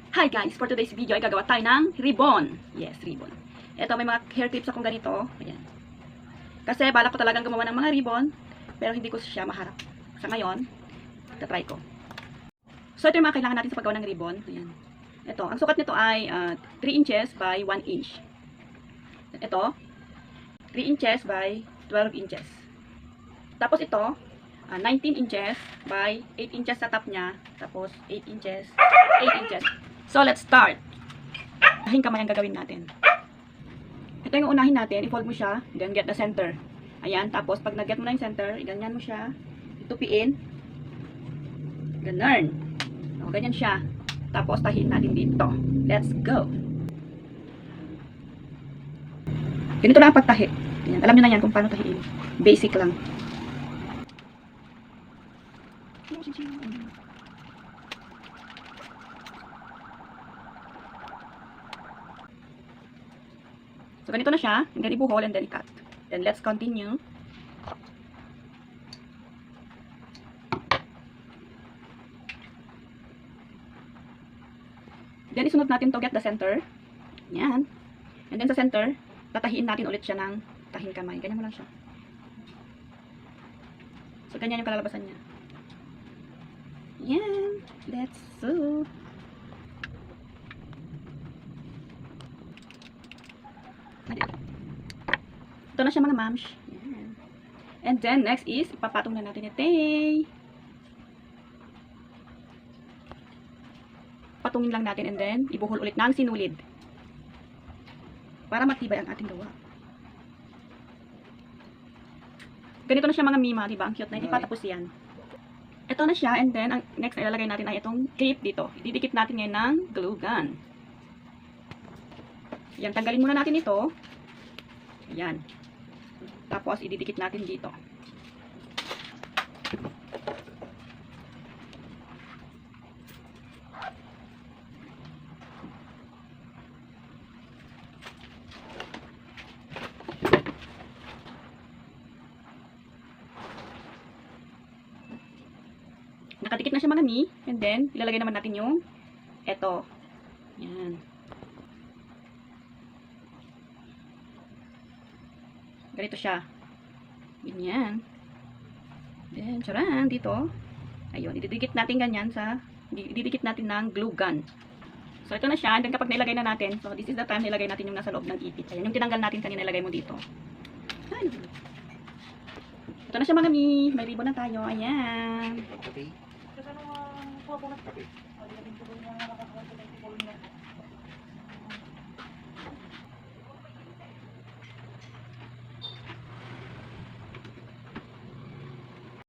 Hi guys! For today's video ay gagawa tayo ng ribbon. Yes, ribbon. Ito, may mga hair clips akong ganito. Ayan. Kasi balak ko talagang gumawa ng mga ribbon, pero hindi ko siya maharap. Sa ngayon, tatry ko. So, ito yung mga kailangan natin sa paggawa ng ribbon. Ayan. Ito, ang sukat nito ay 3 inches by 1 inch. Ito, 3 inches by 12 inches. Tapos ito, 19 inches by 8 inches sa top niya. Tapos 8 inches, 8 inches. So, let's start. Ahing kamay ang gagawin natin. Ito yung unahin natin. I-fold mo siya. Then, get the center. Ayan. Tapos, pag nag-get mo na yung center, ganyan mo siya. Itupiin. Ganun. O, ganyan siya. Tapos, tahiin natin dito. Let's go. Ganito lang ang pagtahi. Ayan. Alam nyo na yan kung paano tahiin. Basic lang. So, ganito na siya. And then, ibuhol and then i-cut. Then, let's continue. Then, isunod natin to get the center. Yan. And then, sa center, tatahiin natin ulit siya ng tahing kamay. Ganyan mo lang siya. So, ganyan yung kalalabasan niya. Yan. Let's sew. Ito na siya mga mams. Yan. And then, next is, ipapatong na natin ito. Patungin lang natin and then, ibuhol ulit ng sinulid. Para matibay ang ating gawa. Ganito na siya mga mima, diba? Ang cute na. Hindi pa tapos yan. Ito na siya and then, ang next na ilalagay natin ay itong clip dito. Ididikit natin ngayon ng glue gun. Yan, tanggalin muna natin ito. Ayan. Tapos, ididikit natin dito. Nakadikit na siya mga mi. And then, ilalagay naman natin yung eto. Yan. Ganito siya. Ganyan. Then, charan, dito. Ayun, ididikit natin ganyan sa, ididikit natin ng glue gun. So, ito na siya. And then, kapag nailagay na natin, so, this is the time nilagay natin yung nasa loob ng ipit. Ayan, yung tinanggal natin kanina, ilagay mo dito. Ay, ito na siya mga mi. May ribbon na tayo. Ayan.